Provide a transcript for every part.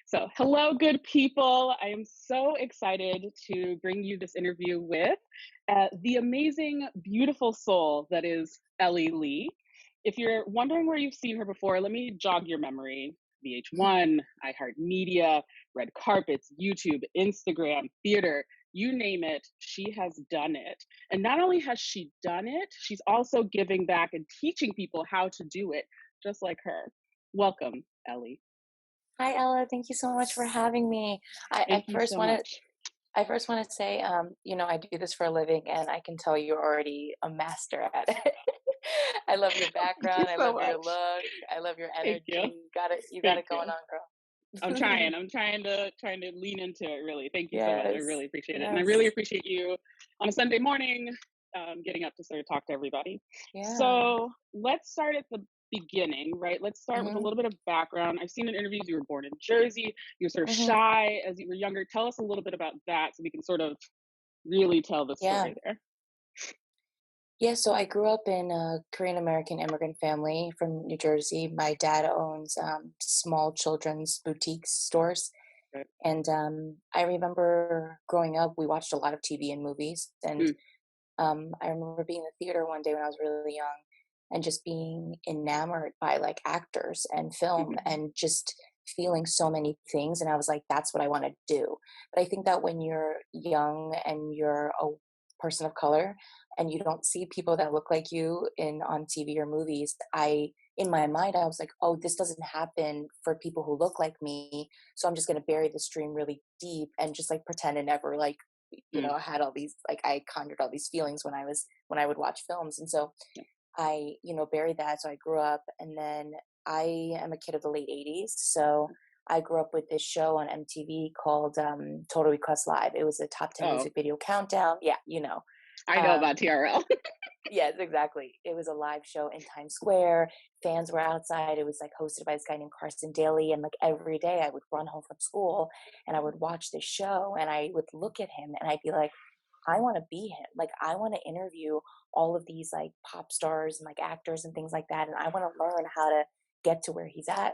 So, hello, good people. I am so excited to bring you this interview with the amazing, beautiful soul that is Ellie Lee. If you're wondering where you've seen her before, let me jog your memory. VH1, iHeartMedia, red carpets, YouTube, Instagram, theater, you name it, she has done it. And not only has she done it, she's also giving back and teaching people how to do it, just like her. Welcome, Ellie. Hi, Ella. Thank you so much for having me. I, I Thank you first so want to much. I first want to say, I do this for a living, and I can tell you're already a master at it. I love your Thank you background. I so love your much. look. I love your Thank energy. you. You got Thank it you. going on, I'm girl. trying. I'm trying to lean into it. Really. Thank you so much. I Yes, really appreciate it, and I really yes, appreciate you on a Sunday morning getting up to sort of talk to everybody. yeah. So let's start at the beginning, right? Let's start with a hmm little bit of background. I've seen in interviews you were born in Jersey. You were sort of hmm shy as you were younger. Tell us a little bit about that, so we can sort of really tell the Yeah, story there. yeah. So I grew up in a Korean American immigrant family from New Jersey. My dad owns small children's boutique stores. Right. And I remember growing up, we watched a lot of TV and movies. And Mm, I remember being in the theater one day when I was really young and just being enamored by like actors and film mhm, and just feeling so many things. And I was like, that's what I want to do. But I think that when you're young and you're a person of color and you don't see people that look like you in on TV or movies, in my mind, I was like, oh, this doesn't happen for people who look like me. So I'm just going to bury this dream really deep and just like pretend it never like mm, had all these like I conjured all these feelings when I would watch films. And so yeah. I buried that. So I grew up, and then I am a kid of the late 80s. So I grew up with this show on MTV called Total Request Live. It was a top 10 Oh, music video countdown. Yeah, I know about um TRL. yes, exactly. It was a live show in Times Square. Fans were outside. It was like hosted by this guy named Carson Daly. And like every day I would run home from school and I would watch this show and I would look at him and I'd be like, I want to be him. Like, I want to interview all of these like pop stars and like actors and things like that. And I want to learn how to get to where he's at.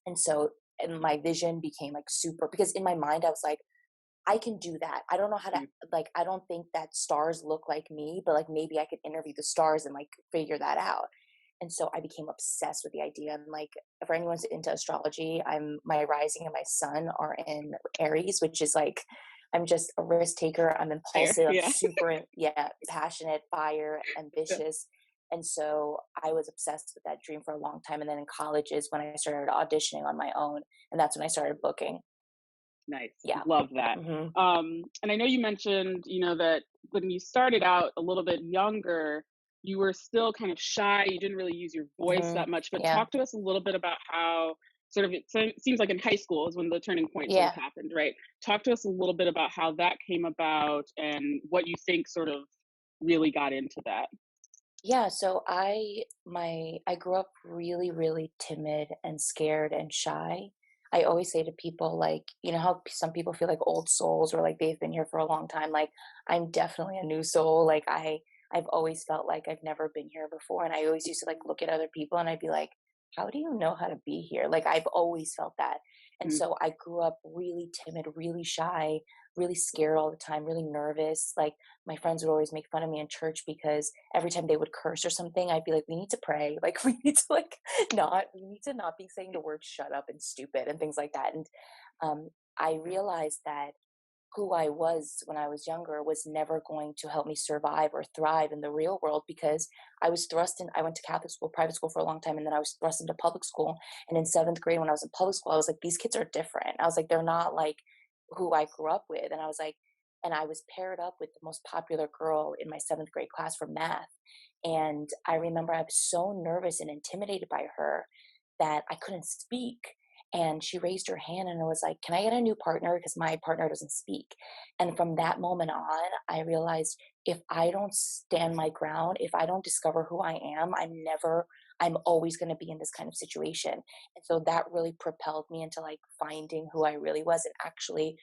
And so, and my vision became like super because in my mind, I was like, I can do that. I don't know how to Mm, like I don't think that stars look like me, but like maybe I could interview the stars and like figure that out. And so I became obsessed with the idea. And like for anyone who's into astrology, my rising and my sun are in Aries, which is like I'm just a risk taker. I'm Fair. impulsive. I'm Yeah. super passionate, fire, Yeah. ambitious. And so I was obsessed with that dream for a long time. And then in college is when I started auditioning on my own. And that's when I started booking. Nice. Yeah. Love that. hmm And I know you mentioned, that when you started out a little bit younger, you were still kind of shy. You didn't really use your voice that much. But Yeah. talk to us a little bit about how sort of it seems like in high school is when the turning point sort of Yeah. happened, right? Talk to us a little bit about how that came about and what you think sort of really got into that. Yeah, so I grew up really, really timid and scared and shy. I always say to people like, you know how some people feel like old souls or like they've been here for a long time. Like I'm definitely a new soul. Like I've always felt like I've never been here before. And I always used to like look at other people and I'd be like, how do you know how to be here? Like I've always felt that. And Mm, so I grew up really timid, really shy, really scared all the time, really nervous. Like my friends would always make fun of me in church because every time they would curse or something, I'd be like, we need to pray. Like we need to not be saying the word shut up and stupid and things like that. And I realized that who I was when I was younger was never going to help me survive or thrive in the real world because I went to Catholic school, private school for a long time, and then I was thrust into public school. And in seventh grade, when I was in public school, I was like, these kids are different. I was like, they're not like who I grew up with. And I was like, and I was paired up with the most popular girl in my seventh grade class for math. And I remember I was so nervous and intimidated by her that I couldn't speak. And she raised her hand and I was like, can I get a new partner? Because my partner doesn't speak. And from that moment on, I realized if I don't stand my ground, if I don't discover who I am, I'm never I'm always going to be in this kind of situation. And so that really propelled me into like finding who I really was, and actually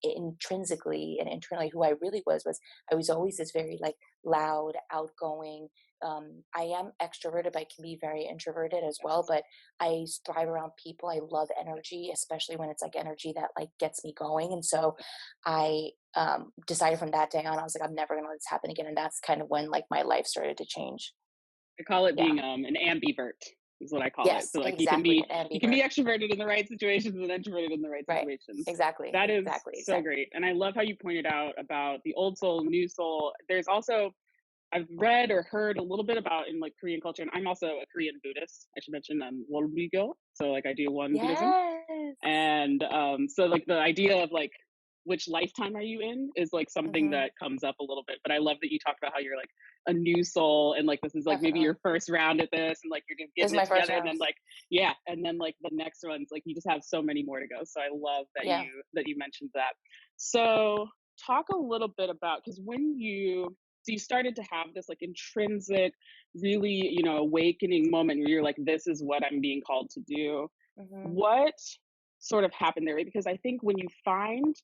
intrinsically and internally who I really was I was always this very like loud, outgoing. I am extroverted, but I can be very introverted as well. Yes. But I thrive around people. I love energy, especially when it's like energy that like gets me going. And so I decided from that day on, I was like, I'm never going to let this happen again. And that's kind of when like my life started to change. I call it Yeah. being an ambivert is what I call it. Yes, So like exactly. An you can ambivert. be extroverted in the right situations and introverted in the right Right. situations. Exactly. That is Exactly. so Exactly. great. And I love how you pointed out about the old soul, new soul. There's also I've read or heard a little bit about in like Korean culture, and I'm also a Korean Buddhist. I should mention Wonbugyo. So like I do one Buddhism. Yes. And so like the idea of like which lifetime are you in is like something Hmm. that comes up a little bit. But I love that you talked about how you're like a new soul and like this is like maybe your Definitely. first round at this and like you're just This is getting it my first together and round. then like yeah, and then like the next one's like you just have so many more to go. So I love Yeah. that you mentioned that. So talk a little bit about because when you so you started to have this like intrinsic really awakening moment where you're like this is what I'm being called to do. Hmm. What sort of happened there, right? Because I think when you find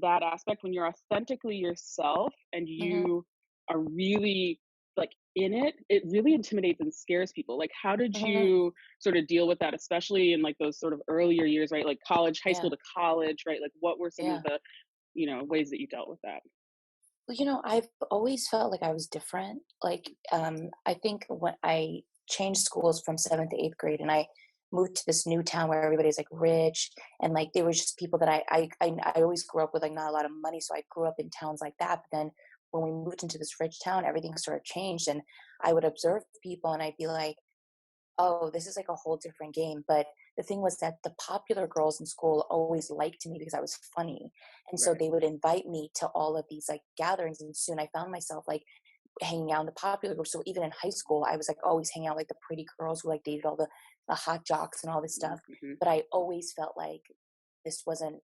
that aspect, when you're authentically yourself and Hmm. you are really like in it, it really intimidates and scares people. Like, how did Hmm. you sort of deal with that, especially in like those sort of earlier years, right? Like college, high Yeah. school to college, right? Like, what were some of Yeah. the, ways that you dealt with that? Well, I've always felt like I was different. Like, I think when I changed schools from seventh to eighth grade, and I moved to this new town where everybody's like rich, and like they were just people that I always grew up with like not a lot of money, so I grew up in towns like that. But then when we moved into this rich town, everything sort of changed, and I would observe people, and I'd be like, oh, this is like a whole different game. But the thing was that the popular girls in school always liked me because I was funny. And so Right. they would invite me to all of these like gatherings. And soon I found myself like hanging out in the popular group. So even in high school, I was like always hanging out with like the pretty girls who like dated all the hot jocks and all this stuff. Mm-hmm. But I always felt like this wasn't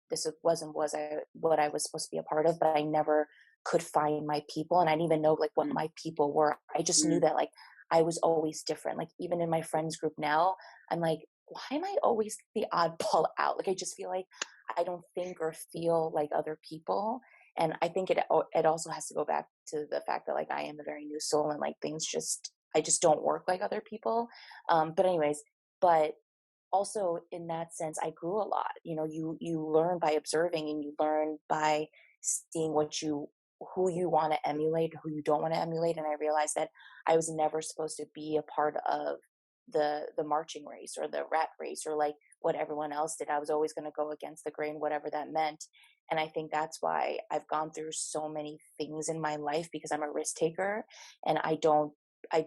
was I what I was supposed to be a part of, but I never could find my people, and I didn't even know like what my people were. I just knew Mm-hmm. that like I was always different. Like even in my friends group now, I'm like, why am I always the oddball out? Like I just feel like I don't think or feel like other people. And I think it also has to go back to the fact that like I am a very new soul, and like things just I just don't work like other people. But anyways, but also in that sense I grew a lot. You learn by observing, and you learn by seeing who you want to emulate, who you don't want to emulate. And I realized that I was never supposed to be a part of the marching race or the rat race or like what everyone else did. I was always going to go against the grain, whatever that meant. And I think that's why I've gone through so many things in my life, because I'm a risk taker, and I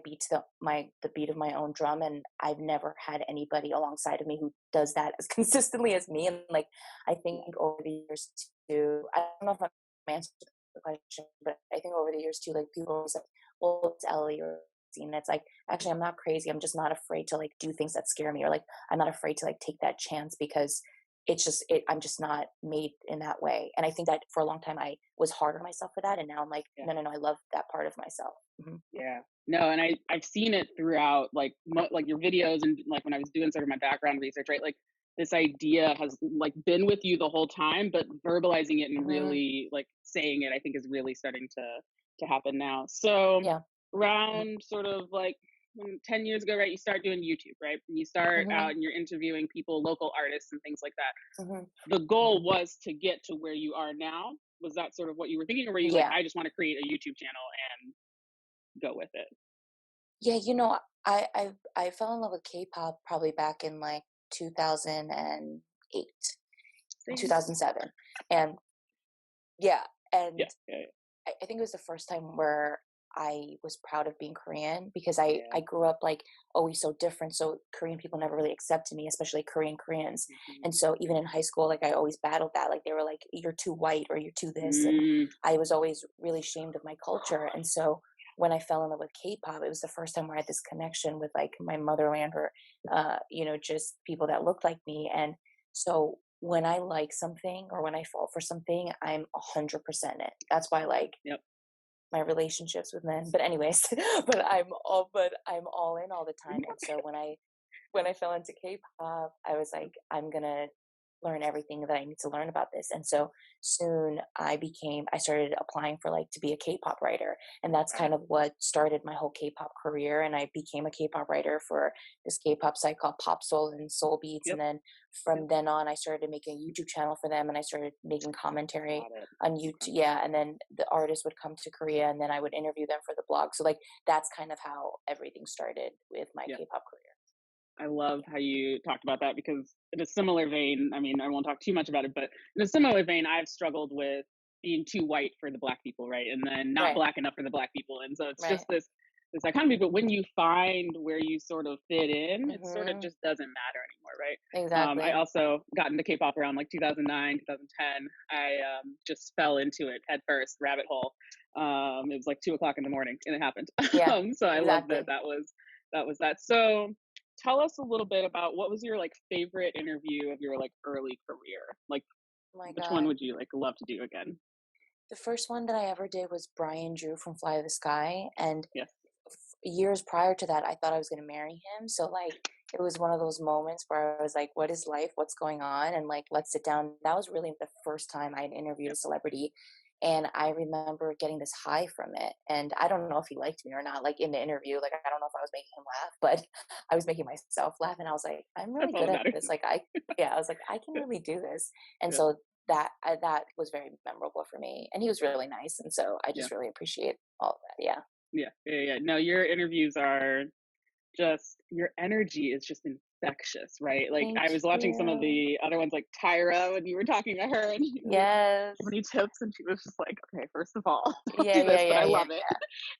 beat the beat of my own drum, and I've never had anybody alongside of me who does that as consistently as me. And like I think over the years too, I don't know if I'm answering the question, but I think over the years too, like people are always like, well, it's Ellie or and it's like actually I'm not crazy. I'm just not afraid to like do things that scare me, or like I'm not afraid to like take that chance because I'm just not made in that way. And I think that for a long time I was hard on myself for that, and now I'm like, Yeah. no, no, no, I love that part of myself. Hmm. Yeah. No, and I've seen it throughout like like your videos and like when I was doing sort of my background research, right? Like this idea has like been with you the whole time, but verbalizing it and Hmm. really like saying it, I think is really starting to happen now. So Yeah. Hmm. around sort of like 10 years ago, right? You start doing YouTube, right? And you start Hmm. out and you're interviewing people, local artists and things like that. Hmm. The Hmm. goal was to get to where you are now. Was that sort of what you were thinking, or were you like, Yeah. I just want to create a YouTube channel and go with it? Yeah. I fell in love with K-pop probably back in like 2008, Same. 2007. And yeah. Yeah, And yeah, I think it was the first time where I was proud of being Korean, because I yeah. grew up like always so different. So Korean people never really accepted me, especially Koreans. Mhm. And so even in high school, like I always battled that. Like they were like, you're too white or you're too this. And Mm, I was always really ashamed of my culture. And so when I fell in love with K-pop, it was the first time where I had this connection with like my motherland, or, just people that looked like me. And so when I like something or when I fall for something, I'm 100% it. That's why like yep. my relationships with men. But anyways, but I'm all in all the time. And so when I fell into K-pop, I was like, I'm gonna learn everything that I need to learn about this. And so soon I started applying for like to be a K-pop writer. And that's Got kind of what started my whole K-pop career. And I became a K-pop writer for this K-pop site called Pop Soul and Soul Beats. Yep. And then from then on, I started making a YouTube channel for them and I started making commentary Got it. on YouTube. Okay. Yeah. And then the artists would come to Korea and then I would interview them for the blog. So like that's kind of how everything started with my Yeah. K-pop career. I love how you talked about that because in a similar vein, I mean, I won't talk too much about it, but in a similar vein, I've struggled with being too white for the black people, right? And then not Right. black enough for the black people. And so it's just Right. this dichotomy, but when you find where you sort of fit in, it sort of Hmm. just doesn't matter anymore, right? I Exactly. also got into K-pop around like 2009, 2010. I just fell into it head first, rabbit hole. It was like 2 o'clock in the morning, and it happened. Yeah, So I love that exactly. that was that. So tell us a little bit about what was your like favorite interview of your like early career? Like Oh my which one God. would you like love to do again? The first one that I ever did was Brian Drew from Fly the Sky. And Yes. years prior to that, I thought I was going to marry him. So, like, it was one of those moments where I was like, what is life? What's going on? And, like, let's sit down. That was really the first time I had interviewed a Yep. celebrity. And I remember getting this high from it. And I don't know if he liked me or not, like in the interview. Like, I don't know if I was making him laugh, but I was making myself laugh. And I was like, I'm That's really all good that at matters. this. Yeah, I was like, I can really do this. And Yeah. so that was very memorable for me. And he was really nice. And so I Yeah. just really appreciate all of that. Yeah. Yeah. Yeah. Yeah. No, your interviews are just your energy is just infectious, right? Like Thank I was watching some of you. the other ones like Tyra and you were talking to her and you were like, Yes. any tips? And she was just like, okay, first of all, don't Yeah, do yeah, this, but yeah, I yeah, love it.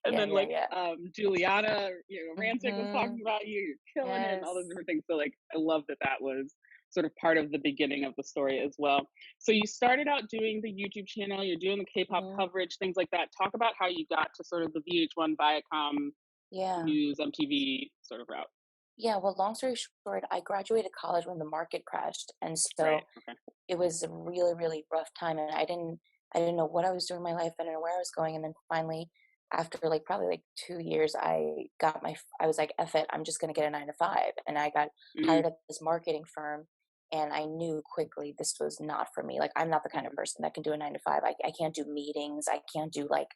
And yeah, then yeah, like yeah. Juliana, Rancic was talking Mhm. about you, you're killing it and all those Yes. different things. So like I love that that was sort of part of the beginning of the story as well. So you started out doing the YouTube channel, you're doing the K-pop Mhm. coverage, things like that. Talk about how you got to sort of the VH1 Viacom Yeah. news MTV sort of route. Yeah, well, long story short, I graduated college when the market crashed, and Right. so Okay. it was a really, really rough time, and I didn't know what I was doing in my life, I didn't know where I was going, and then finally, after, like, probably, like, 2 years, I was like, "F it, I'm just gonna get a 9 to 5," and I got Mm, hired at this marketing firm, and I knew quickly this was not for me, like, I'm not the kind of mhm. person that can do a 9 to 5, I can't do meetings, I can't do, like,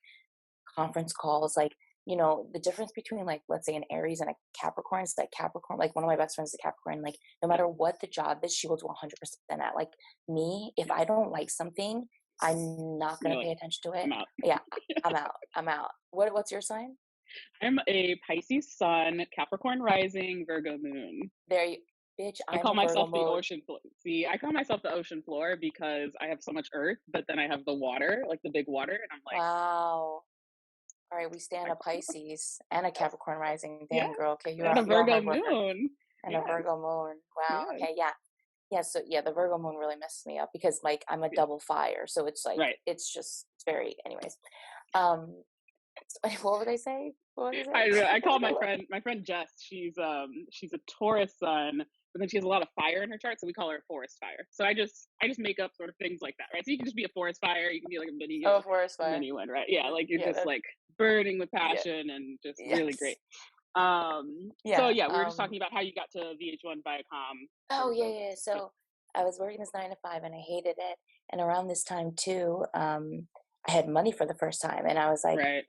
conference calls, like, the difference between, like, let's say an Aries and a Capricorn is like Capricorn, like one of my best friends is a Capricorn, like no Yep. matter what the job is, she will do 100% at. Like me, if Yep. I don't like something, I'm not You're gonna like, pay attention to it. I'm out. Yeah, I'm out. I'm out. What's your sign? I'm a Pisces sun, Capricorn rising, Virgo moon. There you bitch, I I'm call a Virgo myself the moon. ocean floor. See, I call myself the ocean floor because I have so much earth, but then I have the water, like the big water, and I'm like, Wow. All right, we stand I, a Pisces and a yes, Capricorn rising. Damn yes, girl. Okay, and a you are Virgo my worker. moon. And a Yes, Virgo moon. Wow. yes, Okay, yeah. Yeah, so yeah, the Virgo moon really messes me up because like I'm a yeah, double fire. So it's like right. it's very anyways. Um what would I say? What was I it? don't know. I What call was it? my friend Jess. She's a Taurus sun, but then she has a lot of fire in her chart, so we call her a forest fire. So I just make up sort of things like that, right? So you can just be a forest fire, you can be like Oh, a forest a fire. mini one, right? Yeah, like you're Yeah, just that's like burning with yeah. passion and just really great. Yes. So Yeah. yeah, we were just talking about how you got to VH1 Viacom Oh sort yeah, of yeah. yeah. So I was working this 9 to 5 and I hated it. And around this time too, I had money for the first time, and I was like, Right.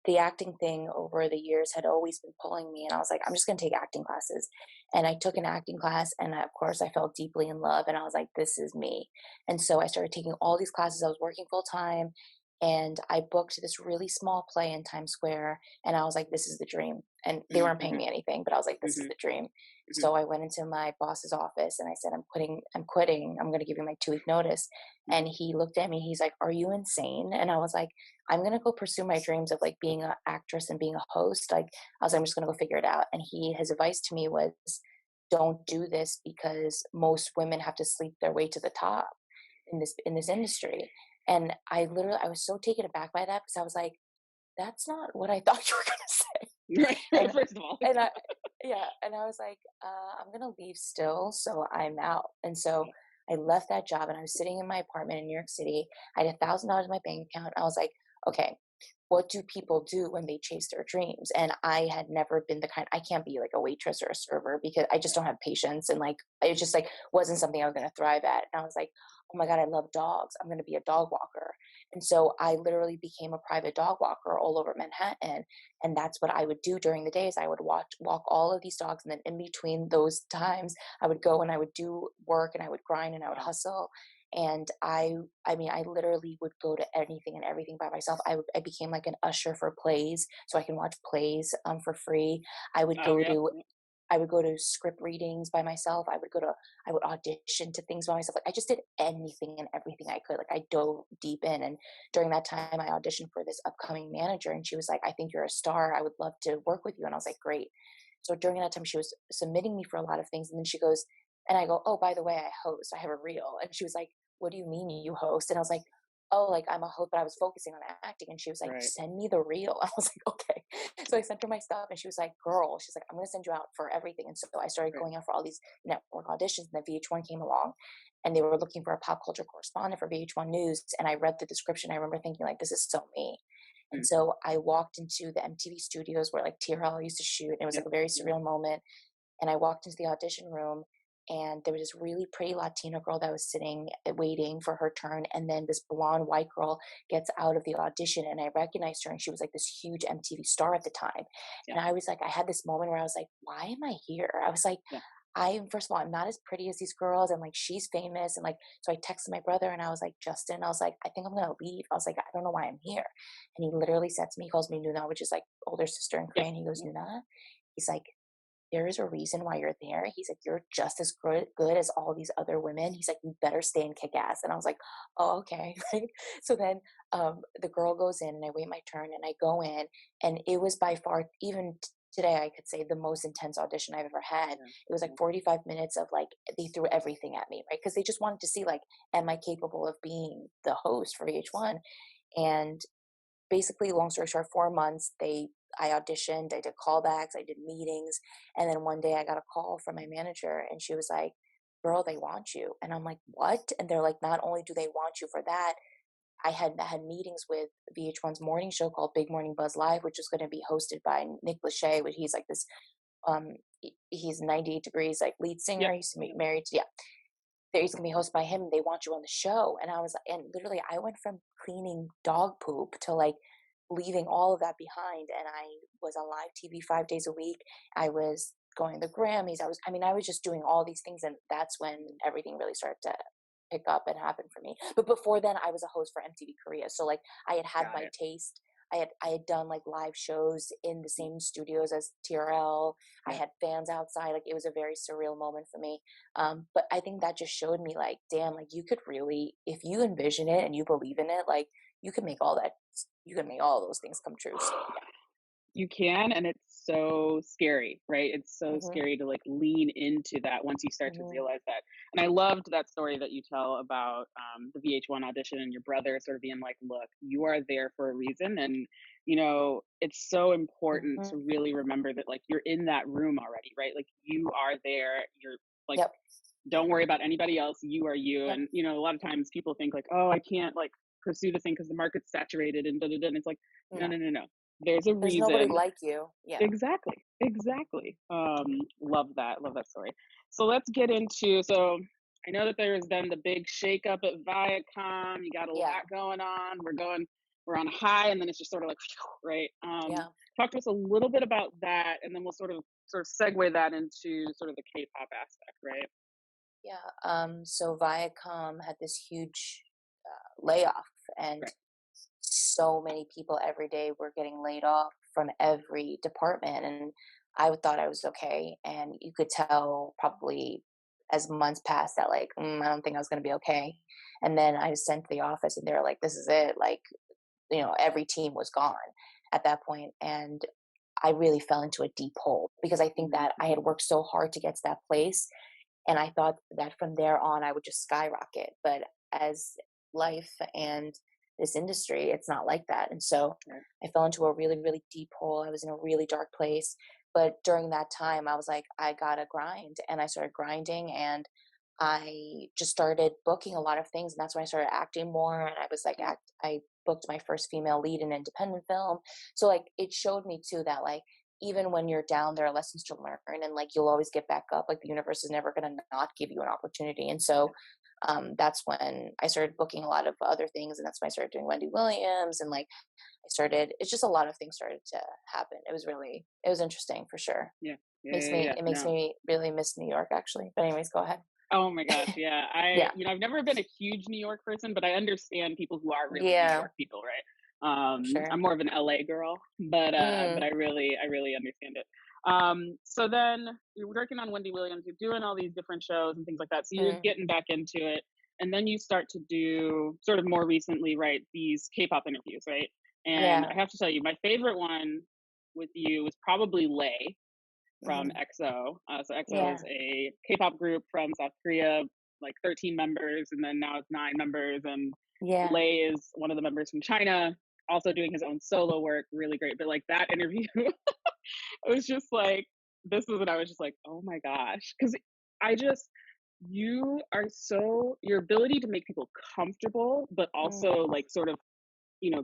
the acting thing over the years had always been pulling me, and I was like, I'm just gonna take acting classes. And I took an acting class, and of course, I fell deeply in love, and I was like, this is me. And so I started taking all these classes. I was working full time, and I booked this really small play in Times Square, and I was like, this is the dream. And they weren't paying Mm-hmm, me anything, but I was like, this is mm-hmm, the dream. hmm. So I went into my boss's office and I said, I'm quitting. I'm going to give you my 2 week notice. And he looked at me. He's like, are you insane? And I was like, I'm going to go pursue my dreams of like being an actress and being a host. Like, I was like, I'm just going to go figure it out. And his advice to me was, don't do this because most women have to sleep their way to the top in this industry. And I was so taken aback by that because I was like, that's not what I thought you were going to say. Right, right. And First of all, and I yeah, and I was like, I'm gonna leave still, so I'm out. And so I left that job and I was sitting in my apartment in New York City. I had $1,000 in my bank account. I was like, okay, what do people do when they chase their dreams? And I had never been the kind, I can't be like a waitress or a server because I just don't have patience. And like, it just like wasn't something I was going to thrive at. And I was like, oh my God, I love dogs. I'm going to be a dog walker. And so I literally became a private dog walker all over Manhattan. And that's what I would do during the days. I would walk all of these dogs. And then in between those times, I would go and I would do work and I would grind and I would Wow. hustle. And I mean, I literally would go to anything and everything by myself. I became like an usher for plays, so I can watch plays for free. I would Oh, go yep. to I would go to script readings by myself. I would audition to things by myself. Like I just did anything and everything I could. Like I dove deep in. And during that time, I auditioned for this upcoming manager, and she was like, "I think you're a star. I would love to work with you." And I was like, "Great." So during that time, she was submitting me for a lot of things, and then she goes, and I go, "Oh, by the way, I host. I have a reel." And she was like, "What do you mean you host?" And I was like, "Oh, like I'm a host, but I was focusing on acting." And she was like, Right. "Send me the reel." I was like, "Okay." So I sent her my stuff, and she was like, "Girl," she's like, "I'm gonna send you out for everything." And so I started Right. going out for all these network auditions, and then VH1 came along, and they were looking for a pop culture correspondent for VH1 News. And I read the description. I remember thinking, like, this is so me. And Mm. so I walked into the MTV studios where like TRL used to shoot, and it was like Yep. a very Yep. surreal moment. And I walked into the audition room, and there was this really pretty Latina girl that was sitting waiting for her turn. And then this blonde white girl gets out of the audition, and I recognized her, and she was like this huge MTV star at the time. Yeah. And I was like, I had this moment where I was like, why am I here? I was like, Yeah. first of all, I'm not as pretty as these girls, and like she's famous. And like, so I texted my brother, and I was like, Justin, I was like, I think I'm gonna leave. I was like, I don't know why I'm here. And he literally said to me, he calls me Nuna, which is like older sister in Yep. Korean. He goes, Yep. Nuna, he's like, there is a reason why you're there. He's like, you're just as good as all these other women. He's like, you better stay and kick ass. And I was like, oh, okay. Right. So then the girl goes in, and I wait my turn, and I go in, and it was by far, even today, I could say the most intense audition I've ever had. Yeah. It was like Yeah. 45 minutes of like, they threw everything at me, right? Because they just wanted to see, like, am I capable of being the host for VH1? And basically, long story short, 4 months, I auditioned, I did callbacks, I did meetings. And then one day I got a call from my manager, and she was like, girl, they want you. And I'm like, what? And they're like, not only do they want you for that, I had meetings with VH1's morning show called Big Morning Buzz Live, which is going to be hosted by Nick Lachey, which he's like this, he's 98 Degrees, like lead singer. Yep. He's Yep. married to, yeah, he's gonna be hosted by him. They want you on the show. And I was like, and literally I went from cleaning dog poop to like leaving all of that behind. And I was on live TV 5 days a week. I was going to the Grammys. I was just doing all these things. And that's when everything really started to pick up and happen for me. But before then, I was a host for MTV Korea. So like I had Got my it. taste. I had done like live shows in the same studios as TRL. I Yeah. had fans outside. Like it was a very surreal moment for me. But I think that just showed me like, damn, like you could really, if you envision it and you believe in it, like you can make all that, you can make all those things come true. So You can, and it's so scary, right? It's yeah. so scary to like lean into that once you start to Hmm. realize that. And I loved that story that you tell about the VH1 audition and your brother sort of being like, look, you are there for a reason. And, it's so important Hmm. to really remember that like you're in that room already, right? Like you are there. You're like, Yep. don't worry about anybody else. You are you. Yep. And, a lot of times people think like, oh, I can't like pursue this thing because the market's saturated and da da da. And it's like, no, No, no, no, no. There's a there's nobody reason. like you. Yeah. Exactly, exactly. Love that story. So let's get into, so I know that there's been the big shakeup at Viacom. You got a Yeah. lot going on. We're on a high, and then it's just sort of like, right? Yeah. Talk to us a little bit about that, and then we'll sort of segue that into sort of the K-pop aspect, right? Yeah. So Viacom had this huge layoff, and Right. so many people every day were getting laid off from every department. And I thought I was okay. And you could tell probably as months passed that, like, I don't think I was going to be okay. And then I was sent to the office, and they were like, this is it. Like, every team was gone at that point. And I really fell into a deep hole because I think that I Mm-hmm. had worked so hard to get to that place. And I thought that from there on, I would just skyrocket. But as life and this industry, it's not like that. And so Right. I fell into a really, really deep hole. I was in a really dark place. But during that time, I was like, I gotta grind. And I started grinding. And I just started booking a lot of things, and that's when I started acting more, and I was like I booked my first female lead in independent film. So, like, it showed me too that, like, even when you're down, there are lessons to learn, and, like, you'll always get back up, like, the universe is never gonna not give you an opportunity, and so, that's when I started booking a lot of other things, and that's when I started doing Wendy Williams, and, like, I started it's just a lot of things started to happen. It was interesting for sure. Yeah. Yeah, yeah, yeah. It makes No. me really miss New York, actually, but anyways, go ahead. Oh my gosh, yeah. Yeah, I've never been a huge New York person, but I understand people who are really New yeah, York people, right? for sure. I'm more of an LA girl, but Mm, I really understand it. So then you're working on Wendy Williams, you're doing all these different shows and things like that. So you're mm, getting back into it. And then you start to do sort of more recently, right, these K-pop interviews, right? And I yeah, have to tell you, my favorite one with you was probably Lay from mhm, EXO. So EXO is yeah, a K-pop group from South Korea, like 13 members, and then now it's 9 members. And yeah, Lay is one of the members from China, also doing his own solo work, really great. But like that interview, it was just like this was, and I was just like, oh my gosh, because I just you are so your ability to make people comfortable, but also mm, like sort of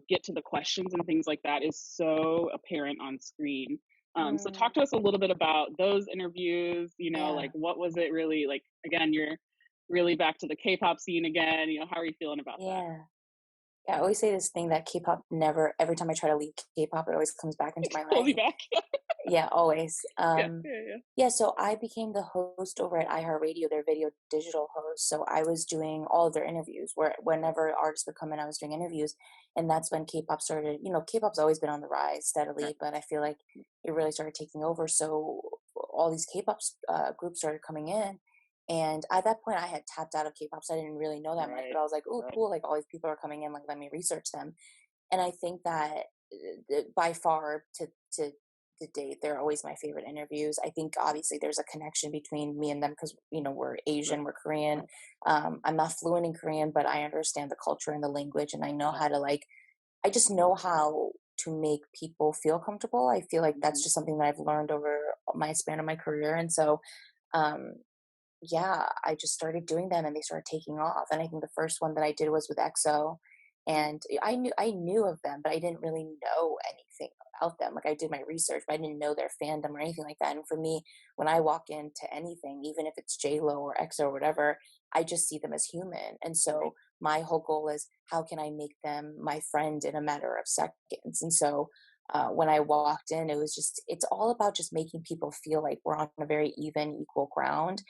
get to the questions and things like that is so apparent on screen. So mm, talk to us a little bit about those interviews, like yeah, what was it really like? Again, you're really back to the K-pop scene again. How are you feeling about that? yeah. Yeah, I always say this thing that K-pop never every time I try to leave K-pop, it always comes back into my Pulls life. you back. Yeah, always. Yeah, yeah, yeah. Yeah, so I became the host over at iHeartRadio, their video digital host. So I was doing all of their interviews where whenever artists would come in, I was doing interviews. And that's when K-pop started, K-pop's always been on the rise Right, steadily, but I feel like it really started taking over. So all these K-pop groups started coming in. And at that point, I had tapped out of K-pop, so I didn't really know that much. But right, I was like, oh, right. cool. Like all these people are coming in, like let me research them. And I think that by far to date, they're always my favorite interviews. I think obviously there's a connection between me and them because we're Right, Asian, we're Korean. right. I'm not fluent in Korean, but I understand the culture and the language, and I know Yeah. how to like. I just know how to make people feel comfortable. I feel like that's Hmm. just something that I've learned over my span of my career, and so um, yeah, I just started doing them and they started taking off. And I think the first one that I did was with EXO. And I knew of them, but I didn't really know anything about them. Like I did my research, but I didn't know their fandom or anything like that. And for me, when I walk into anything, even if it's J Lo or EXO or whatever, I just see them as human. And Right. so my whole goal is how can I make them my friend in a matter of seconds? And so when I walked in, it's all about just making people feel like we're on a very even, equal ground.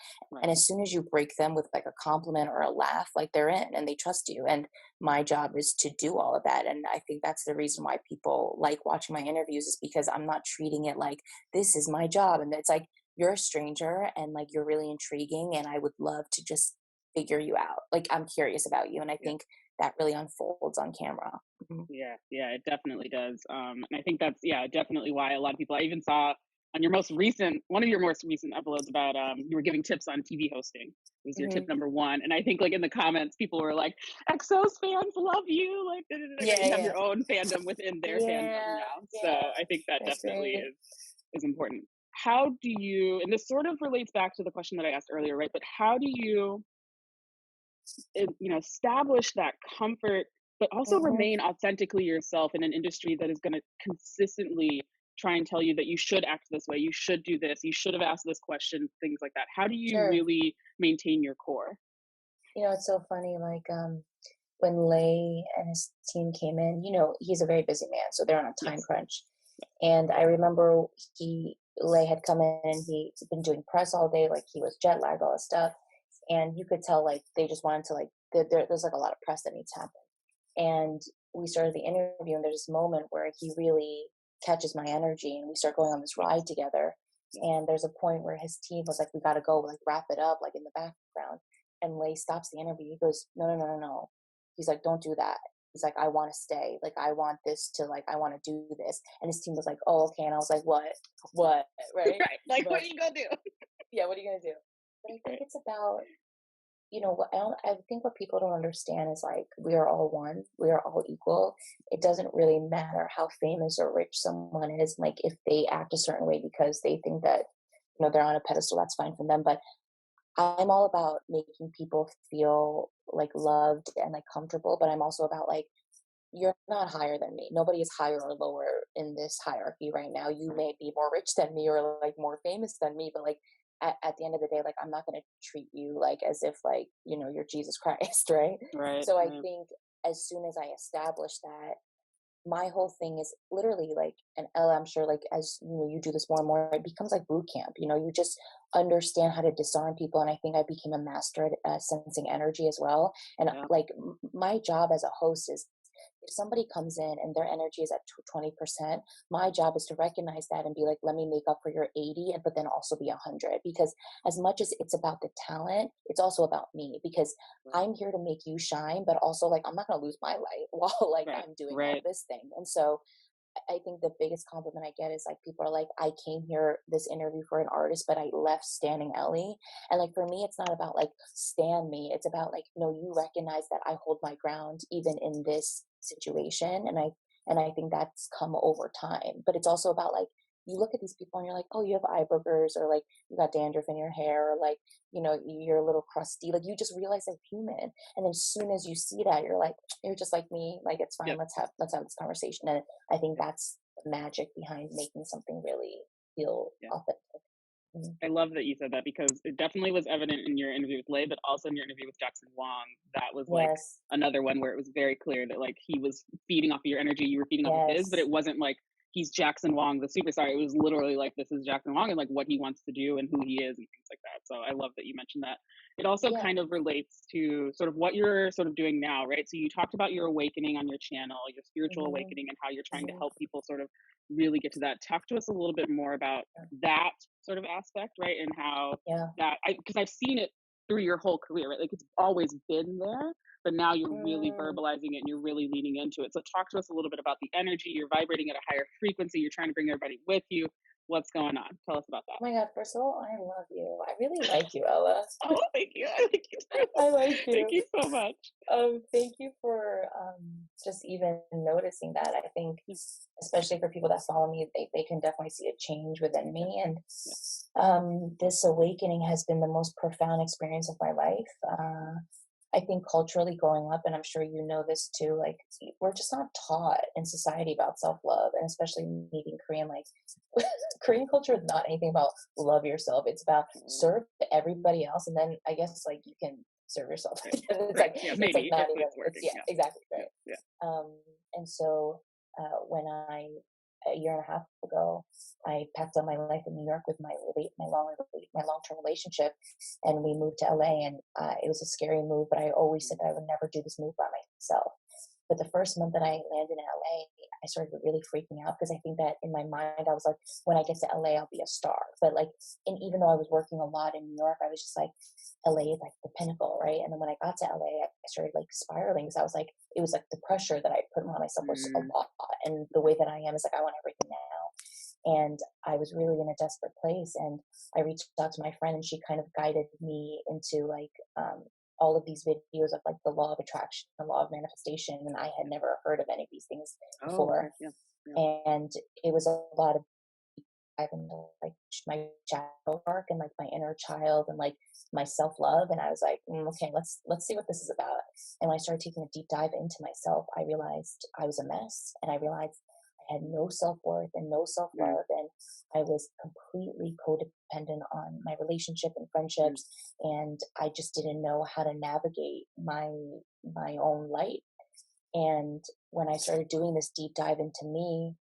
And Right. as soon as you break them with like a compliment or a laugh, like they're in and they trust you. And my job is to do all of that. And I think that's the reason why people like watching my interviews is because I'm not treating it like this is my job. And it's like, you're a stranger and like you're really intriguing. And I would love to just figure you out. Like I'm curious about you. And I Yeah. think that really unfolds on camera. Mhm. Yeah, yeah, it definitely does. And I think that's definitely why a lot of people. I even saw on your most recent one of your most recent uploads about you were giving tips on TV hosting. Was your tip Mhm. number one? And I think like in the comments, people were like, "Exos fans love you!" Like, da, da, da, da. Yeah, You have yeah. your own fandom within their fandom Yeah, now. So yeah. I think that That's definitely great. is important. How do you? And this sort of relates back to the question that I asked earlier, right? But how do you establish that comfort but also Hmm. remain authentically yourself in an industry that is going to consistently try and tell you that you should act this way, you should do this, you should have asked this question, things like that? How do you Sure. really maintain your core? It's so funny, like, when Lay and his team came in, he's a very busy man, so they're on a time Yes. crunch. And I remember Lay had come in and he'd been doing press all day, like he was jet lagged, all this stuff. And you could tell, like, they just wanted to, like, there's like a lot of press that needs to happen. And we started the interview, and there's this moment where he really catches my energy, and we start going on this Yes. ride together. Yes. And there's a point where his team was like, "We got to go, like wrap it up, like in the background." And Lay stops the interview. He goes, "No, no, no, no, no." He's like, "Don't do that." He's like, "I want to stay. Like, I want this to like, I want to do this." And his team was like, "Oh, okay." And I was like, what, right?" Right, like what But are you gonna do? yeah, what are you gonna do? But I think Right. it's about I think what people don't understand is like we are all one, we are all equal. It doesn't really matter how famous or rich someone is. Like if they act a certain way because they think that they're on a pedestal, that's fine for them. But I'm all about making people feel like loved and like comfortable, but I'm also about like, you're not higher than me. Nobody is higher or lower in this hierarchy right now. You may be more rich than me or like more famous than me, but like at the end of the day, like I'm not going to treat you like as if like, you know, you're Jesus Christ, right? Right, So I right. think as soon as I establish that, my whole thing is literally like, and Ella, I'm sure like as you know, you do this more and more, it becomes like boot camp. You know, you just understand how to disarm people, and I think I became a master at sensing energy as well. And Yeah, like my job as a host is, if somebody comes in and their energy is at 20%, my job is to recognize that and be like, let me make up for your 80, but then also be 100. Because as much as it's about the talent, it's also about me, because right, I'm here to make you shine, but also like I'm not going to lose my light while like right, I'm doing all right. this thing. And so I think the biggest compliment I get is like people are like, I came here this interview for an artist, but I left standing Ellie. And like for me, it's not about like stand me. It's about like, no, you recognize that I hold my ground even in this situation. And I think that's come over time. But it's also about like you look at these people and you're like, oh, you have eye boogers, or like you got dandruff in your hair, or like, you know, you're a little crusty. Like you just realize they're human. And as soon as you see that, you're like, you're just like me. Like it's fine. Yep, Let's have this conversation. And I think yep, that's the magic behind making something really feel yeah. authentic. Mhm. I love that you said that because it definitely was evident in your interview with Lay, but also in your interview with Jackson Wong. That was like Yes, another one where it was very clear that like he was feeding off of your energy, you were feeding off of his, but yes, it wasn't like he's Jackson Wong, the superstar. It was literally like this is Jackson Wong and like what he wants to do and who he is and things like that. So I love that you mentioned that. It also yeah, kind of relates to sort of what you're sort of doing now, right? So you talked about your awakening on your channel, your spiritual hmm, awakening, and how you're trying to hmm, help people sort of really get to that. Talk to us a little bit more about that sort of aspect, right? And how yeah, that, because I've seen it through your whole career, right? Like it's always been there, but now you're really mm. verbalizing it and you're really leaning into it. So talk to us a little bit about the energy. You're vibrating at a higher frequency. You're trying to bring everybody with you. What's going on? Tell us about that. Oh my God, first of all, I love you. I really like you, Ella. Oh, thank you. I like you too. I like Thank you. you so much. Thank you for just even noticing that. I think, especially for people that follow me, they can definitely see a change within Yeah, me. And yeah, this awakening has been the most profound experience of my life. I think culturally growing up, and I'm sure you know this too, like we're just not taught in society about self love, and especially me being Korean, like Korean culture is not anything about love yourself. It's about yeah. serve everybody else, and then I guess like you can serve yourself. Right. it's Right. like Yeah. it's like Maybe not if even. it's It's working. yeah, Yeah. exactly Yeah. right. Yeah. And so when I a year and a half ago, I packed up my life in New York with my long term relationship, and we moved to LA. And it was a scary move, but I always said that I would never do this move by myself. But the first month that I landed in LA, I started really freaking out because I think that in my mind I was like, when I get to LA, I'll be a star. But like, and even though I was working a lot in New York, I was just like, LA is like the pinnacle, right? And then when I got to LA, I started like spiraling because I was like, it was like the pressure that I put on myself was a Mm, lot. And the way that I am is like, I want everything now. And I was really in a desperate place. And I reached out to my friend, and she kind of guided me into like all of these videos of like the law of attraction, the law of manifestation. And I had yeah. never heard of any of these things Oh, before. okay. Yeah. Yeah. And it was a lot of dive into like my shadow work and like my inner child and like my self love. And I was like, okay, let's see what this is about. And when I started taking a deep dive into myself, I realized I was a mess, and I realized I had no self worth and no self Mm, love, and I was completely codependent on my relationship and mm, friendships, and I just didn't know how to navigate my own light. And when I started doing this deep dive into me,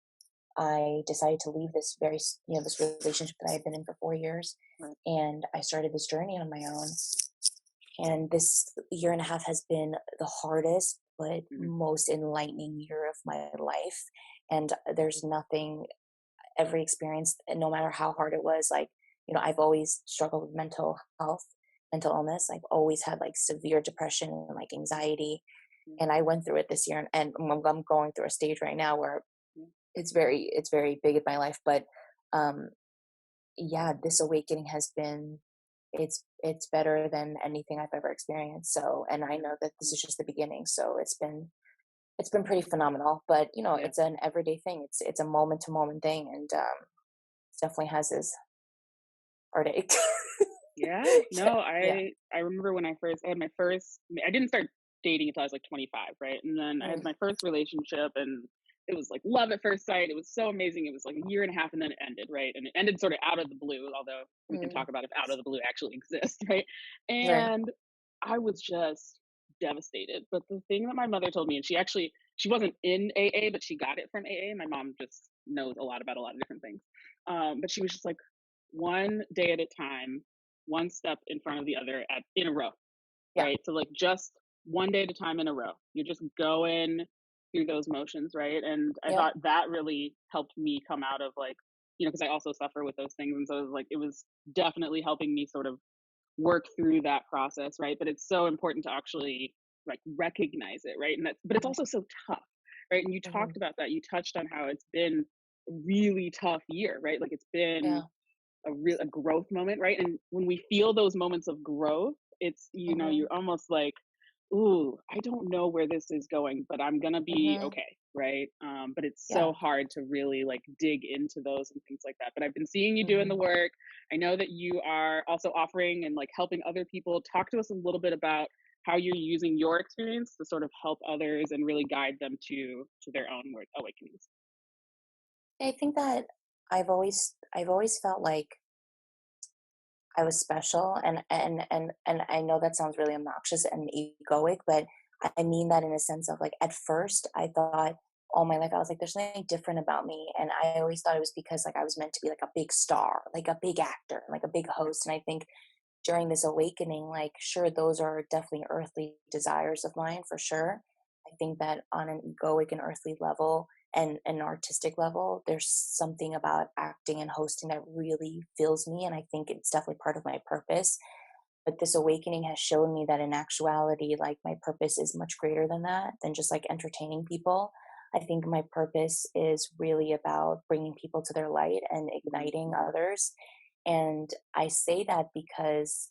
I decided to leave this this relationship that I had been in for 4 years, right. and I started this journey on my own. And this year and a half has been the hardest but Mm, most enlightening year of my life. And there's nothing, every experience, and no matter how hard it was, like, I've always struggled with mental illness. I've always had like severe depression and like anxiety. mm, And I went through it this year, and I'm going through a stage right now where mm, it's very big in my life. But um yeah, this awakening has been, it's better than anything I've ever experienced. So, and I mm, know that this mm. is just the beginning. So it's been pretty phenomenal. But Yeah. it's an everyday thing. It's a moment to moment thing. And it definitely has its heartache. Yeah. No, Yeah. I remember when I had my first I didn't start dating until I was like 25, right? And then I had Mm, my first relationship and it was like love at first sight. It was so amazing. It was like a year and a half and then it ended, right? And it ended sort of out of the blue, although we can mm, talk about if out of the blue actually exists, right? right. And I was just devastated. But the thing that my mother told me, and she wasn't in AA, but she got it from AA. My mom just knows a lot about a lot of different things. But she was just like, one day at a time, one step in front of the other in a row, Yeah. right? So like just one day at a time in a row. You're just going through those motions, right? And I Yep. thought that really helped me come out of like, because I also suffer with those things. And so it was like, it was definitely helping me sort of work through that process, right? But it's so important to actually like recognize it, right? But it's Mhm, also so tough, right? And you mhm. talked about that. You touched on how it's been a really tough year, right? Like it's been Yeah. a growth moment, right? And when we feel those moments of growth, it's Mhm, you're almost like, ooh, I don't know where this is going, but I'm gonna be mhm. okay, right? But it's so Yeah. hard to really like dig into those and things like that. But I've been seeing you doing the Mhm. work. I know that you are also offering and like helping other people. Talk to us a little bit about how you're using your experience to sort of help others and really guide them to their own awakenings. I think that I've always felt like I was special, and I know that sounds really obnoxious and egoic, but I mean that in a sense of like at first I thought all my life I was like, there's something different about me, and I always thought it was because like I was meant to be like a big star, like a big actor, like a big host, and I think during this awakening, like, sure, those are definitely earthly desires of mine for sure. I think that on an egoic and earthly level and an artistic level, there's something about acting and hosting that really fills me. And I think it's definitely part of my purpose. But this awakening has shown me that in actuality, like, my purpose is much greater than that, than just like entertaining people. I think my purpose is really about bringing people to their light and igniting Mhm. others. And I say that because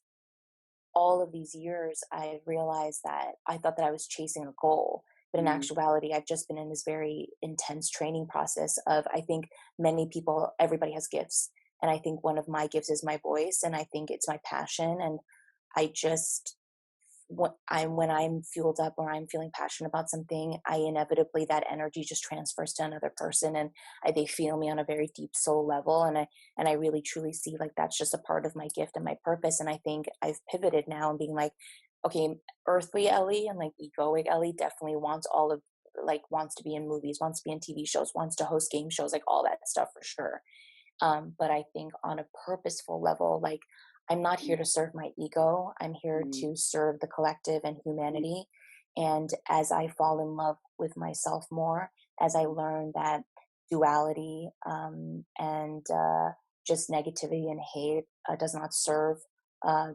all of these years, I realized that I thought that I was chasing a goal. But in Mm, actuality, I've just been in this very intense training process of, I think many people, everybody has gifts. And I think one of my gifts is my voice. And I think it's my passion. And I just when I'm fueled up or I'm feeling passionate about something, I inevitably that energy just transfers to another person, and they feel me on a very deep soul level, and I really truly see like that's just a part of my gift and my purpose. And I think I've pivoted now and being like, okay, earthly Ellie and like egoic Ellie definitely wants all of like wants to be in movies, wants to be in TV shows, wants to host game shows, like all that stuff for sure. But I think on a purposeful level, like I'm not here mm, to serve my ego. I'm here mm, to serve the collective and mm, humanity. And as I fall in love with myself more, as I learn that duality and just negativity and hate does not serve uh,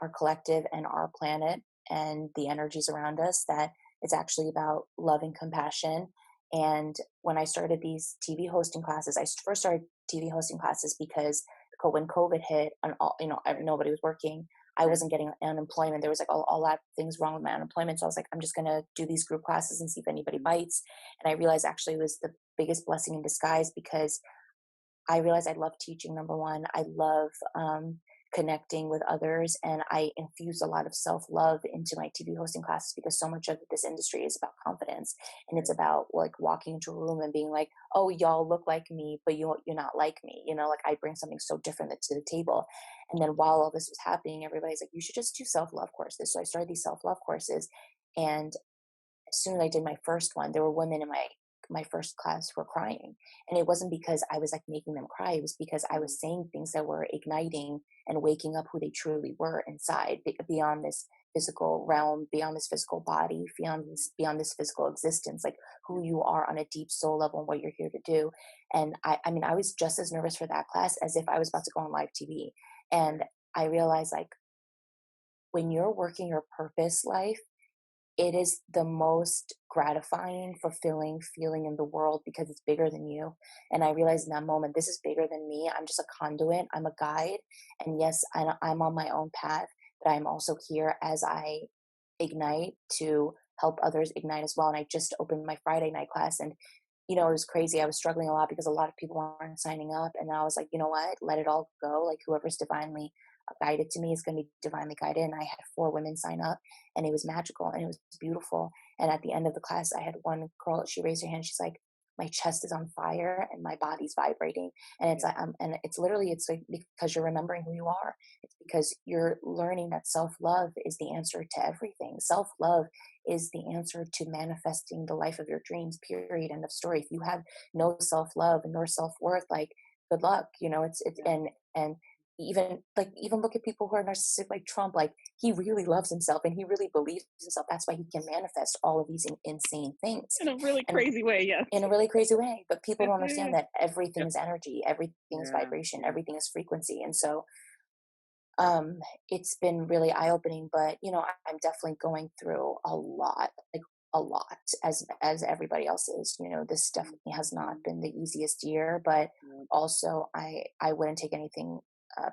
our collective and our planet and the energies around us, that it's actually about love and compassion. And when I started these TV hosting classes, I first started TV hosting classes because when COVID hit and all, right, nobody was working, I right. wasn't getting unemployment. There was like a lot of things wrong with my unemployment. So I was like, I'm just going to do these group classes and see if anybody Mm, bites. And I realized actually it was the biggest blessing in disguise because I realized I love teaching, number one. I love connecting with others. And I infuse a lot of self love into my TV hosting classes because so much of this industry is about confidence. And it's right. about like walking into a room and being like, oh, y'all look like me, but you're not like me. Like I bring something so different to the table. And then while all this was happening, everybody's like, you should just do self love courses. So I started these self love courses. And as soon as I did my first one, there were women in my first class who were crying. And it wasn't because I was like making them cry. It was because I Mm, was saying things that were igniting and waking up who they truly were inside, beyond this physical realm, beyond this physical body, beyond this physical existence, like yeah. who you are on a deep soul level and what you're here to do. And I mean, I was just as nervous for that class as if I was about to go on live TV. And Right. I realized like when you're working your purpose life, it is the most gratifying, fulfilling feeling in the world because it's bigger than you. And I realized in that moment, this is bigger than me. I'm just a conduit, I'm a guide. And yes, I'm on my own path, but I'm also here as I ignite to help others ignite as well. And I just opened my Friday night class, and it was crazy. I was struggling a lot because a lot of people weren't signing up. And I was like, you know what? Let it all go. Like, whoever's divinely guided to me is going to be divinely guided. And I had 4 women sign up, and it was magical and it was beautiful. And at the end of the class, I had one girl, she raised her hand. She's like, my chest is on fire and my body's vibrating. And it's Yeah. like, and it's literally, it's like, because you're remembering who you are. It's because you're learning that self-love is the answer to everything. Self-love is the answer to manifesting the life of your dreams, period. End of story. If you have no self-love and no self-worth, like, good luck. It's Yeah. and even look at people who are narcissistic like Trump. Like, he really loves himself and he really believes in himself. That's why he can manifest all of these insane things. In a really And crazy way, yes. in a really crazy way, but people don't Yeah. understand that everything Yeah. is energy, everything is Yeah. vibration, Yeah. everything is frequency. And so it's been really eye-opening, but I'm definitely going through a lot, like a lot, as everybody else is. This definitely has not been the easiest year, but Yeah. also I wouldn't take anything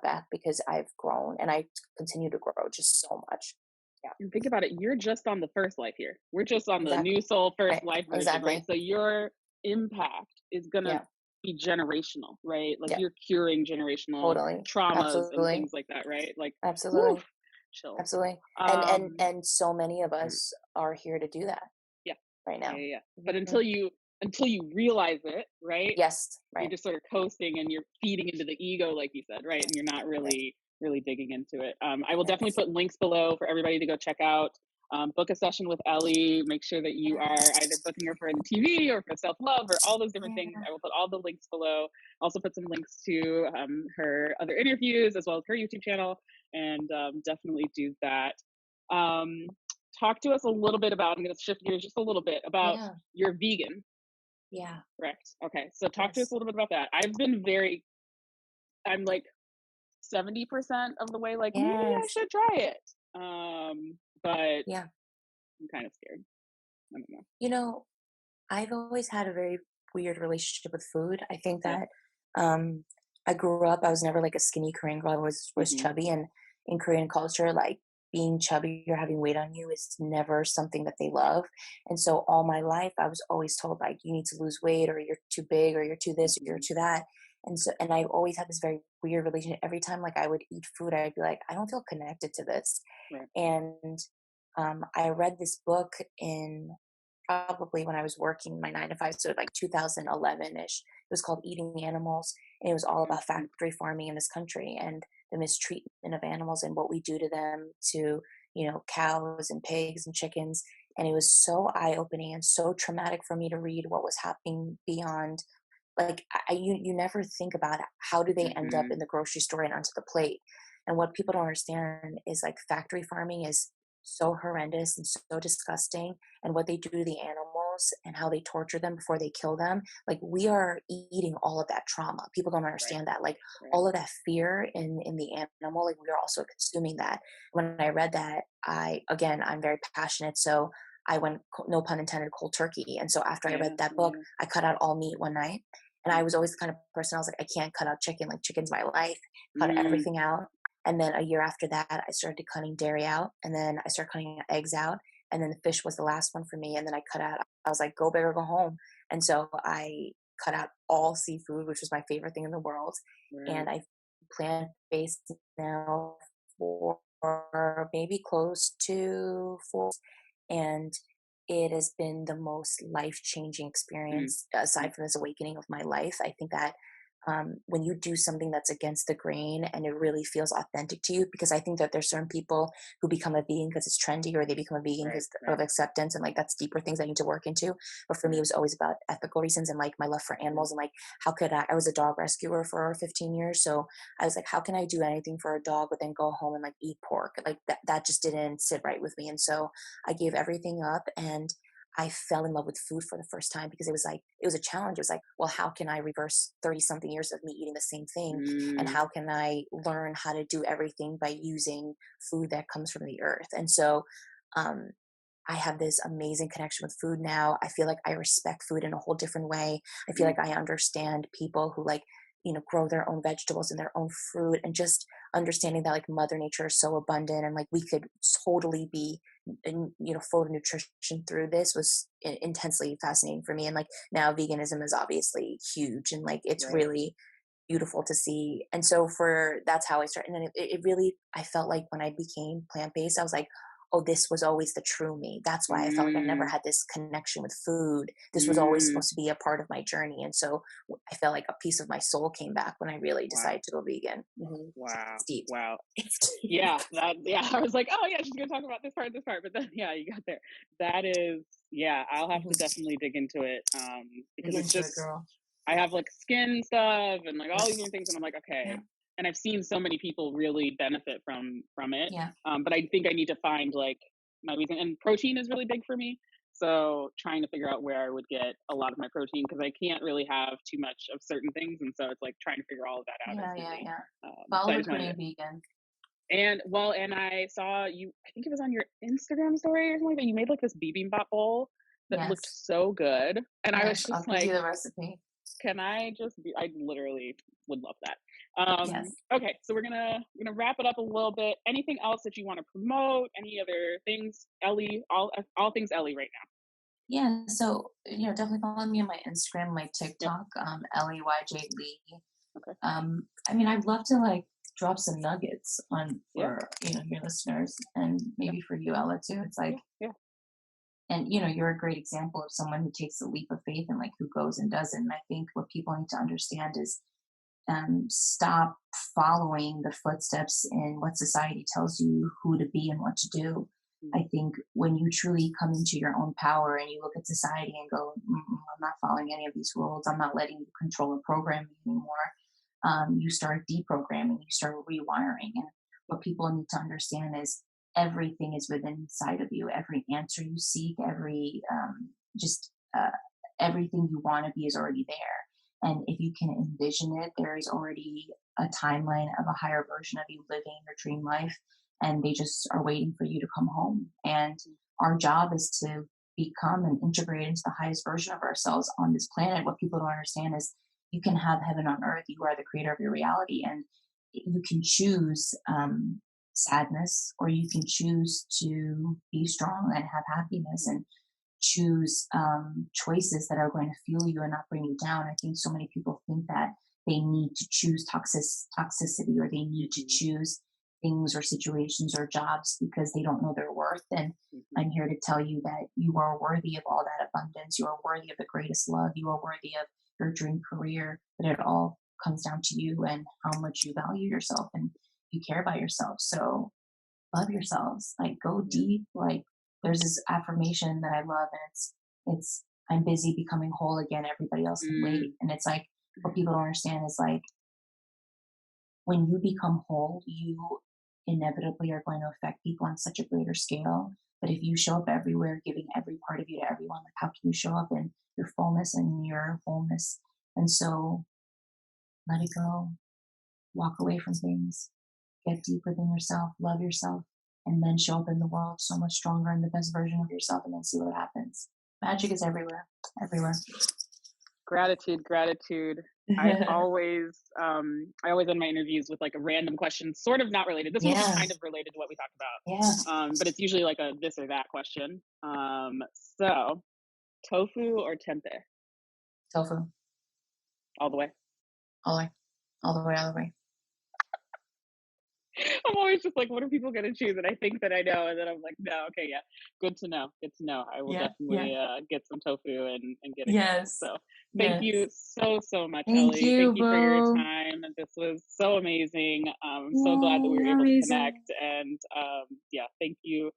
back, because I've grown and I continue to grow just so much. Yeah, And think about it, you're just on the first life here. We're just on the exactly. new soul first Right. life version, right? Exactly. So your impact is gonna Yeah. be generational, right? Like Yeah. you're curing generational Totally. traumas and Absolutely. things like that, right? Like, woof, Absolutely. chills. Absolutely. Um, And so many of us are here to do that yeah, right yeah, now. yeah, yeah. But Mhm. until you realize it, right? Yes. You're Right. just sort of coasting and you're feeding into the ego, like you said, right? And you're not Right. really digging into it. I will definitely Yes. put links below for everybody to go check out. Book a session with Ellie. Make sure that you are either Yes. booking her for MTV or for self love or all those different things. Yeah. I will put all the links below. Also put some links to her other interviews as well as her YouTube channel, and definitely do that. Um, Talk to us a little bit about. I'm going to shift gears just a little bit about Yeah. your vegan. Yeah. Correct. Okay. So talk to us Yes. a little bit about that. I'm like 70% of the way, like, maybe I Yes. should try it. But Yeah. I'm kind of scared. I don't know. You know, I've always had a very weird relationship with food. I think Yeah. that um I grew up, I was never like a skinny Korean girl. I was Hmm. chubby, and in Korean culture, like, being chubby or having weight on you is never something that they love. And so all my life I was always told, like, you need to lose weight, or you're too big, or you're too this, or you're Hmm. too that. And I've always had this very weird relationship. Every time, like, I would eat food, I'd be like, I don't feel connected to this. Right. And I read this book in probably when I was working my 9 to 5, so like 2011-ish. It was called Eating Animals, and it was all about Mhm. factory farming in this country and the mistreatment of animals and what we do to them, to cows and pigs and chickens. And it was so eye-opening and so traumatic for me to read what was happening beyond. Like, you never think about how do they end up Mhm. in the grocery store and onto the plate. And what people don't understand is, like, factory farming is so horrendous and so disgusting, and what they do to the animals and how they torture them before they kill them. Like, we are eating all of that trauma. People don't Right. understand that. Like, Right. all of that fear in the animal, like, we are also consuming that. When I read that, I'm very passionate, so I went, no pun intended, cold turkey. And so after I read Yeah. that book, Yeah. I cut out all meat one night. And I was always the kind of person, I was like, I can't cut out chicken. Like, chicken's my life. Cut Mm. everything out. And then a year after that, I started cutting dairy out. And then I started cutting eggs out. And then the fish was the last one for me. And then I was like, go big or go home. And so I cut out all seafood, which was my favorite thing in the world. Right. And I plant based now for maybe close to 4. And it has been the most life changing Mm. experience, Mm. aside from this awakening of my life. I think that when you do something that's against the grain and it really feels authentic to you, because I think that there's certain people who become a vegan because it's trendy, or they become a vegan Right. because Right. of acceptance, and like that's deeper things I need to work into. But for me, it Right. was always about ethical reasons and like my love for Yeah. animals, and like, how could I was a dog rescuer for 15 years, so I was like, how can I do anything for a dog but then go home and like eat pork? Like, that just didn't sit right with me. And so I gave everything up, and I fell in love with food for the first time, because it was a challenge. It was like, well, how can I reverse 30 something years of me eating the same thing? And Mm. how can I learn how to do everything by using food that comes from the earth? And so um, I have this amazing connection with food now. I feel like I respect food in a whole different way. I feel Mm. like I understand people who, like, grow their own vegetables and their own fruit, and just understanding that, like, Mother Nature is so abundant, and like we could totally be full of nutrition through this, was intensely fascinating for me. And like, now veganism is obviously huge, and like it's Right. really beautiful to see. And so that's how I started. And then it really, I felt like when I became plant-based, I was like, oh, this was always the true me. That's why I felt like I never Mm, had this connection with food. This was always mm, supposed to be a part of my journey. And so I felt like a piece of my soul came back when I really wow. decided to go vegan. Wow. It's deep. Wow. It's deep. Yeah, yeah. I was like, oh yeah, she's gonna talk about this part, but then yeah, you got there. That is, yeah, I'll have to Mhm. definitely dig into it. Dig Because it's into it, just girl. I have like skin stuff and like all Yep. these different things, and I'm like, okay. Yeah. And I've seen so many people really benefit from it. Yeah. But I think I need to find like my reason. And protein is really big for me. So trying to figure out where I would get a lot of my protein because I can't really have too much of certain things, and so it's like trying to figure all of that out is Yeah. Yeah. really. Yeah. So Follow I the just wanted to Korean vegan. and well, and I saw you, I think it was on your Instagram story or something like that. You made like this bibimbap bowl that looked Yes. so good. And I was Yes. I'll just send you like, the recipe. can I just be, I literally would love that. Yes. Okay, so we're gonna wrap it up a little bit. Anything else that you want to promote? Any other things? Ellie, all things Ellie right now. Yeah. So, definitely follow me on my Instagram, my Yep. TikTok, Leyj Lee. Okay. I mean, I'd love to like drop some nuggets on Yeah. for, your listeners and Yeah. maybe for you, Ella, too. It's like, Yeah. Yeah. and you're a great example of someone who takes a leap of faith and like who goes and does it. And I think what people need to understand is stop following the footsteps in what society tells you who to be and what to do. Mm, I think when you truly come into your own power and you look at society and go, I'm not following any of these rules, I'm not letting you control or program me anymore, you start deprogramming, you start rewiring. And what people need to understand is everything is within inside of you. Every answer you seek, just everything you want to be is already there. And if you can envision it, there is already a timeline of a higher version of you living your dream life, and they just are waiting for you to come home. And our job is to become and integrate into the highest version of ourselves on this planet. What people don't understand is you can have heaven on earth. You are the creator of your reality, and you can choose sadness, or you can choose to be strong and have happiness, and choose choices that are going to fuel you and not bring you down. I think so many people think that they need to choose toxicity, or they need to mhm, choose things or situations or jobs because they don't know their worth. And mhm, I'm here to tell you that you are worthy of all that abundance. You are worthy of the greatest love. You are worthy of your dream career. But it all comes down to you and how much you value yourself and you care about yourself. So love yourselves, like go yeah, deep. Like there's this affirmation that I love, and it's I'm busy becoming whole again, everybody else can wait. mm, And it's like what people don't understand is like when you become whole, you inevitably are going to affect people on such a greater scale. But if you show up everywhere, giving every part of you to everyone, like how can you show up in your fullness and your wholeness? And so let it go, walk away from things, get deep within yourself, love yourself, and then show up in the world so much stronger and the best version of yourself, and then see what happens. Magic is everywhere, everywhere. gratitude, gratitude. I always end my interviews with like a random question, sort of not related. This one will be Yeah, kind of related to what we talked yeah. about, but it's usually like a this or that question. So tofu or tempeh, Tofu, all the way. all the way, all the way, all the way. I'm always just like, what are people gonna choose? And I think that I know, and then I'm like, no, okay, yeah, good to know. Good to know. I will Yeah, yeah. definitely get some tofu and get it going. Yes, So thank yes. you so much, Thank Ellie. Thank you, you for your boo. time. This was so amazing. I'm so glad that we Yay, were able to amazing. connect. And yeah, thank you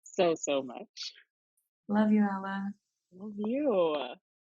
so much. Love you, Ella. Love you.